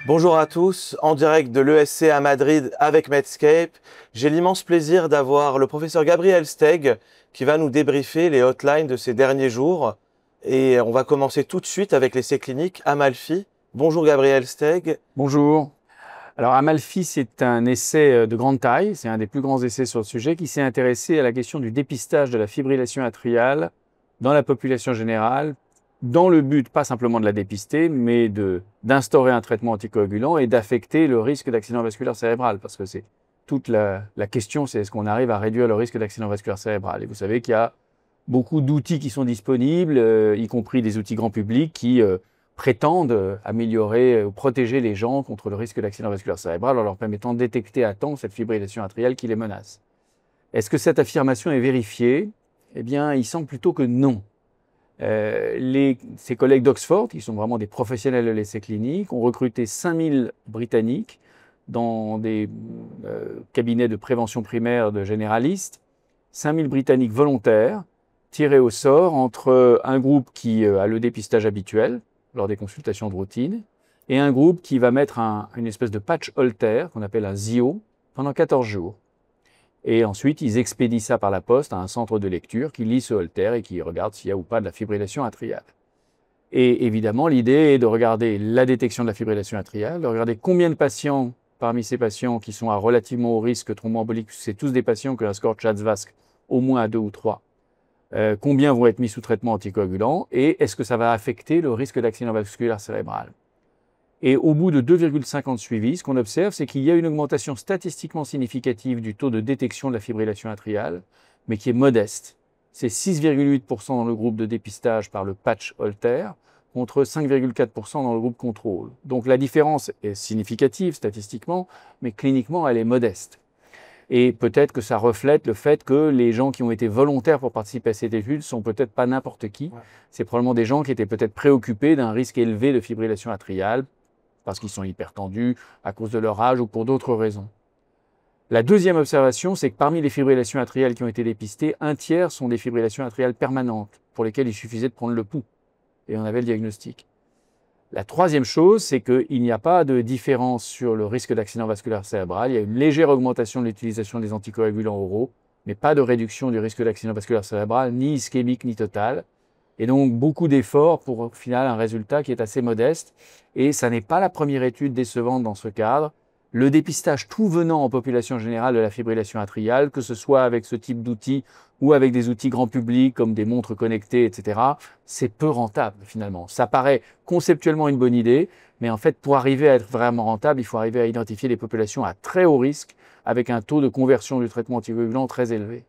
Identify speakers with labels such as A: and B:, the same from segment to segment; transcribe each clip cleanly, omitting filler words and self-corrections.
A: Bonjour à tous, en direct de l'ESC à Madrid avec Medscape. J'ai l'immense plaisir d'avoir le professeur Gabriel Steg qui va nous débriefer les hotlines de ces derniers jours. Et on va commencer tout de suite avec l'essai clinique Amalfi. Bonjour Gabriel Steg.
B: Bonjour. Alors Amalfi, c'est un essai de grande taille, c'est un des plus grands essais sur le sujet qui s'est intéressé à la question du dépistage de la fibrillation atriale dans la population générale, dans le but pas simplement de la dépister, mais d'instaurer un traitement anticoagulant et d'affecter le risque d'accident vasculaire cérébral, parce que c'est toute la question, c'est est-ce qu'on arrive à réduire le risque d'accident vasculaire cérébral. Et vous savez qu'il y a beaucoup d'outils qui sont disponibles, y compris des outils grand public qui prétendent améliorer ou protéger les gens contre le risque d'accident vasculaire cérébral en leur permettant de détecter à temps cette fibrillation atriale qui les menace. Est-ce que cette affirmation est vérifiée? Eh bien, il semble plutôt que non. Ses collègues d'Oxford, qui sont vraiment des professionnels de l'essai clinique, ont recruté 5000 Britanniques dans des cabinets de prévention primaire de généralistes, 5000 Britanniques volontaires, tirés au sort entre un groupe qui a le dépistage habituel, lors des consultations de routine, et un groupe qui va mettre une espèce de patch Holter, qu'on appelle un ZIO, pendant 14 jours. Et ensuite, ils expédient ça par la poste à un centre de lecture qui lit ce Holter et qui regarde s'il y a ou pas de la fibrillation atriale. Et évidemment, l'idée est de regarder la détection de la fibrillation atriale, de regarder combien de patients, parmi ces patients qui sont à relativement haut risque thromboembolique, c'est tous des patients qui ont un score CHA2-VASc au moins à 2 ou 3, combien vont être mis sous traitement anticoagulant et est-ce que ça va affecter le risque d'accident vasculaire cérébral. Et au bout de 2,50 suivis, ce qu'on observe, c'est qu'il y a une augmentation statistiquement significative du taux de détection de la fibrillation atriale, mais qui est modeste. C'est 6,8% dans le groupe de dépistage par le patch Holter, contre 5,4% dans le groupe contrôle. Donc la différence est significative statistiquement, mais cliniquement, elle est modeste. Et peut-être que ça reflète le fait que les gens qui ont été volontaires pour participer à cette étude sont peut-être pas n'importe qui. Ouais. C'est probablement des gens qui étaient peut-être préoccupés d'un risque élevé de fibrillation atriale, parce qu'ils sont hypertendus à cause de leur âge ou pour d'autres raisons. La deuxième observation, c'est que parmi les fibrillations atriales qui ont été dépistées, un tiers sont des fibrillations atriales permanentes, pour lesquelles il suffisait de prendre le pouls, et on avait le diagnostic. La troisième chose, c'est qu'il n'y a pas de différence sur le risque d'accident vasculaire cérébral. Il y a une légère augmentation de l'utilisation des anticoagulants oraux, mais pas de réduction du risque d'accident vasculaire cérébral, ni ischémique ni total. Et donc beaucoup d'efforts pour au final un résultat qui est assez modeste. Et ça n'est pas la première étude décevante dans ce cadre. Le dépistage tout venant en population générale de la fibrillation atriale, que ce soit avec ce type d'outils ou avec des outils grand public comme des montres connectées, etc., c'est peu rentable finalement. Ça paraît conceptuellement une bonne idée, mais en fait, pour arriver à être vraiment rentable, il faut arriver à identifier des populations à très haut risque avec un taux de conversion du traitement anticoagulant très élevé.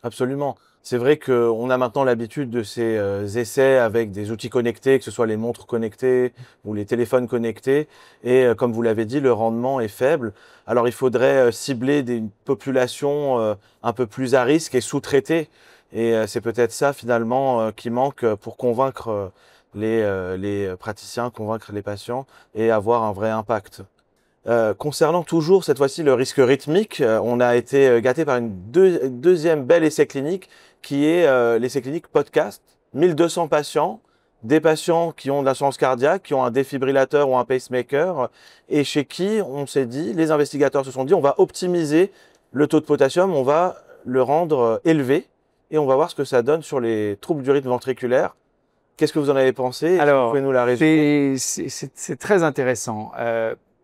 A: Absolument. C'est vrai qu'on a maintenant l'habitude de ces essais avec des outils connectés, que ce soit les montres connectées ou les téléphones connectés. Et comme vous l'avez dit, le rendement est faible. Alors il faudrait cibler des populations un peu plus à risque et sous-traiter. Et c'est peut-être ça finalement qui manque pour convaincre les praticiens, convaincre les patients et avoir un vrai impact. Concernant toujours cette fois-ci le risque rythmique, on a été gâté par une deuxième belle essai clinique qui est l'essai clinique podcast. 1200 patients, des patients qui ont de l'insuffisance cardiaque, qui ont un défibrillateur ou un pacemaker et chez qui on s'est dit, les investigateurs se sont dit on va optimiser le taux de potassium, on va le rendre élevé et on va voir ce que ça donne sur les troubles du rythme ventriculaire. Qu'est-ce que vous en avez pensé?
B: Alors,
A: vous pouvez nous la résumer?
B: C'est très intéressant.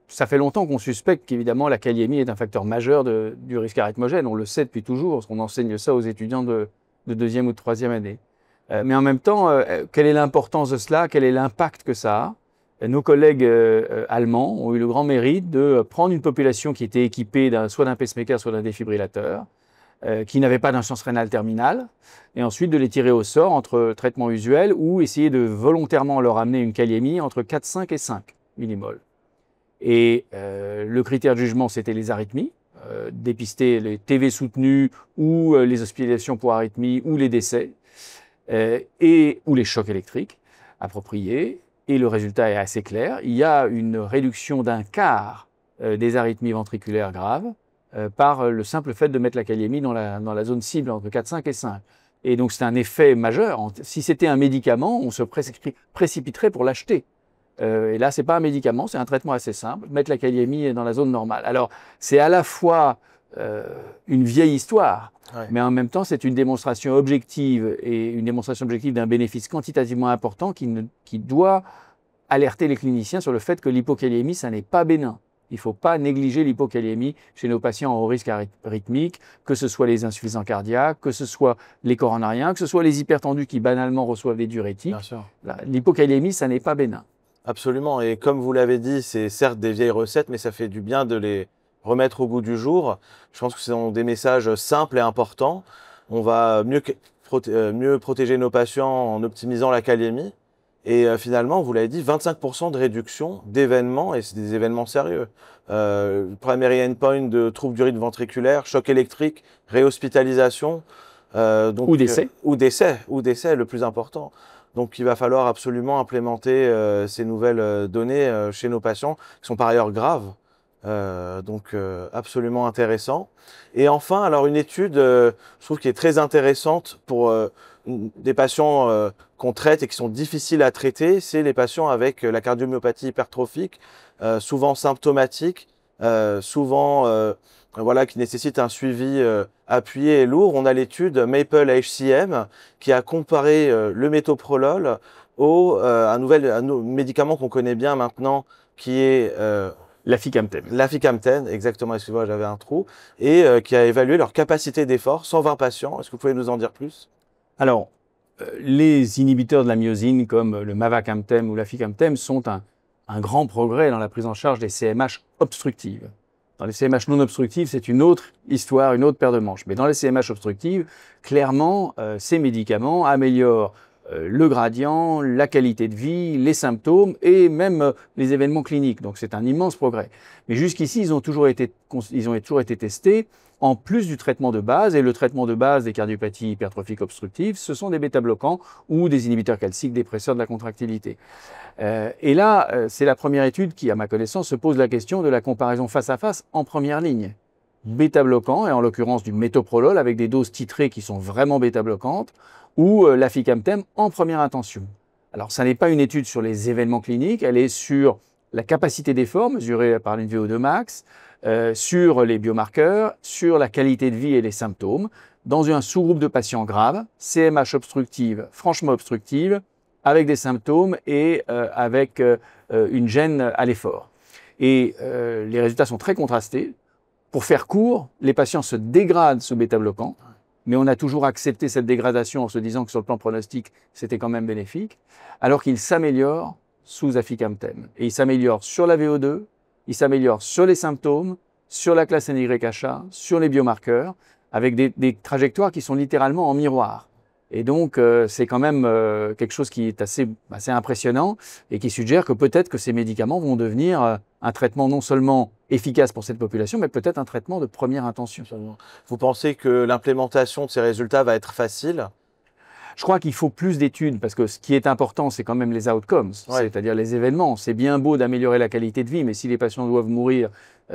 B: Ça fait longtemps qu'on suspecte qu'évidemment la kaliémie est un facteur majeur du risque arythmogène. On le sait depuis toujours, parce qu'on enseigne ça aux étudiants de deuxième ou de troisième année. Mais en même temps, quelle est l'importance de cela? Quel est l'impact que ça a? Nos collègues allemands ont eu le grand mérite de prendre une population qui était équipée soit d'un pacemaker, soit d'un défibrillateur, qui n'avaient pas d'insuffisance rénale terminale, et ensuite de les tirer au sort entre traitements usuels ou essayer de volontairement leur amener une kaliémie entre 4,5 et 5 millimoles. Et le critère de jugement, c'était les arythmies, dépister les TV soutenus ou les hospitalisations pour arythmie ou les décès, ou les chocs électriques appropriés. Et le résultat est assez clair. Il y a une réduction d'un quart des arythmies ventriculaires graves par le simple fait de mettre la kaliémie dans la zone cible entre 4,5 et 5. Et donc c'est un effet majeur. Si c'était un médicament, on se précipiterait pour l'acheter. Et là, ce n'est pas un médicament, c'est un traitement assez simple, mettre la kaliémie dans la zone normale. Alors, c'est à la fois une vieille histoire,
A: Ouais.
B: mais en même temps, c'est une démonstration objective et une démonstration objective d'un bénéfice quantitativement important qui doit alerter les cliniciens sur le fait que l'hypokaliémie, ça n'est pas bénin. Il ne faut pas négliger l'hypokaliémie chez nos patients en haut risque rythmique, que ce soit les insuffisants cardiaques, que ce soit les coronariens, que ce soit les hypertendus qui banalement reçoivent des
A: Bien
B: diurétiques.
A: sûr.
B: L'hypokaliémie, ça n'est pas bénin.
A: Absolument. Et comme vous l'avez dit, c'est certes des vieilles recettes, mais ça fait du bien de les remettre au goût du jour. Je pense que ce sont des messages simples et importants. On va mieux protéger nos patients en optimisant la kaliémie. Et finalement, vous l'avez dit, 25% de réduction d'événements, et c'est des événements sérieux. Primary endpoint de troubles du rythme ventriculaire, choc électrique, réhospitalisation.
B: Ou décès.
A: Ou décès, le plus important. Donc il va falloir absolument implémenter ces nouvelles données chez nos patients, qui sont par ailleurs graves. Absolument intéressant. Et enfin, alors une étude, je trouve qui est très intéressante pour des patients qu'on traite et qui sont difficiles à traiter, c'est les patients avec la cardiomyopathie hypertrophique, souvent symptomatique, voilà, qui nécessitent un suivi appuyé et lourd. On a l'étude Maple HCM qui a comparé le métoprolol un médicament qu'on connaît bien maintenant, qui est
B: L'aficamten.
A: l'aficamten, exactement, excusez-moi, j'avais un trou, et qui a évalué leur capacité d'effort, 120 patients. Est-ce que vous pouvez nous en dire plus?
B: Alors, les inhibiteurs de la myosine comme le mavacamten ou l'aficamten sont un grand progrès dans la prise en charge des CMH obstructives. Dans les CMH non obstructives, c'est une autre histoire, une autre paire de manches. Mais dans les CMH obstructives, clairement, ces médicaments améliorent le gradient, la qualité de vie, les symptômes et même les événements cliniques. Donc c'est un immense progrès. Mais jusqu'ici, ils ont toujours été testés en plus du traitement de base. Et le traitement de base des cardiopathies hypertrophiques obstructives, ce sont des bêta-bloquants ou des inhibiteurs calciques dépresseurs de la contractilité. Et là, c'est la première étude qui, à ma connaissance, se pose la question de la comparaison face à face en première ligne. Bêta-bloquants, et en l'occurrence du métoprolol avec des doses titrées qui sont vraiment bêta-bloquantes, ou l'aficamten en première intention. Alors, ça n'est pas une étude sur les événements cliniques, elle est sur la capacité d'effort mesurée par une VO2 max, sur les biomarqueurs, sur la qualité de vie et les symptômes, dans un sous-groupe de patients graves, CMH obstructive, franchement obstructive, avec des symptômes et avec une gêne à l'effort. Et les résultats sont très contrastés. Pour faire court, les patients se dégradent sous bêta-bloquant, mais on a toujours accepté cette dégradation en se disant que sur le plan pronostic, c'était quand même bénéfique, alors qu'ils s'améliorent sous aficamten. Et ils s'améliorent sur la VO2, ils s'améliorent sur les symptômes, sur la classe NYHA, sur les biomarqueurs, avec des trajectoires qui sont littéralement en miroir. Et donc, c'est quand même quelque chose qui est assez impressionnant et qui suggère que peut-être que ces médicaments vont devenir un traitement non seulement efficace pour cette population, mais peut-être un traitement de première intention.
A: Vous pensez que l'implémentation de ces résultats va être facile?
B: Je crois qu'il faut plus d'études parce que ce qui est important, c'est quand même les outcomes, c'est-à-dire les événements. C'est bien beau d'améliorer la qualité de vie, mais si les patients doivent mourir,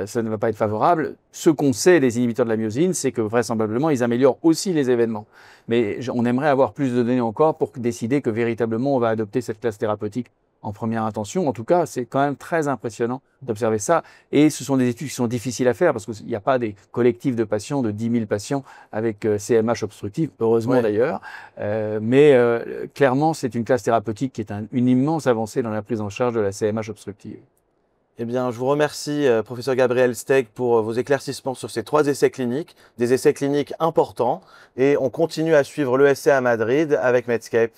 B: ça ne va pas être favorable. Ce qu'on sait des inhibiteurs de la myosine, c'est que vraisemblablement, ils améliorent aussi les événements. Mais on aimerait avoir plus de données encore pour décider que véritablement, on va adopter cette classe thérapeutique en première intention. En tout cas, c'est quand même très impressionnant d'observer ça. Et ce sont des études qui sont difficiles à faire parce qu'il n'y a pas des collectifs de patients, de 10 000 patients avec CMH obstructif, heureusement d'ailleurs. Mais clairement, c'est une classe thérapeutique qui est une immense avancée dans la prise en charge de la CMH obstructive.
A: Eh bien, je vous remercie, professeur Gabriel Steg, pour vos éclaircissements sur ces 3 essais cliniques, des essais cliniques importants. Et on continue à suivre l'ESC à Madrid avec Medscape.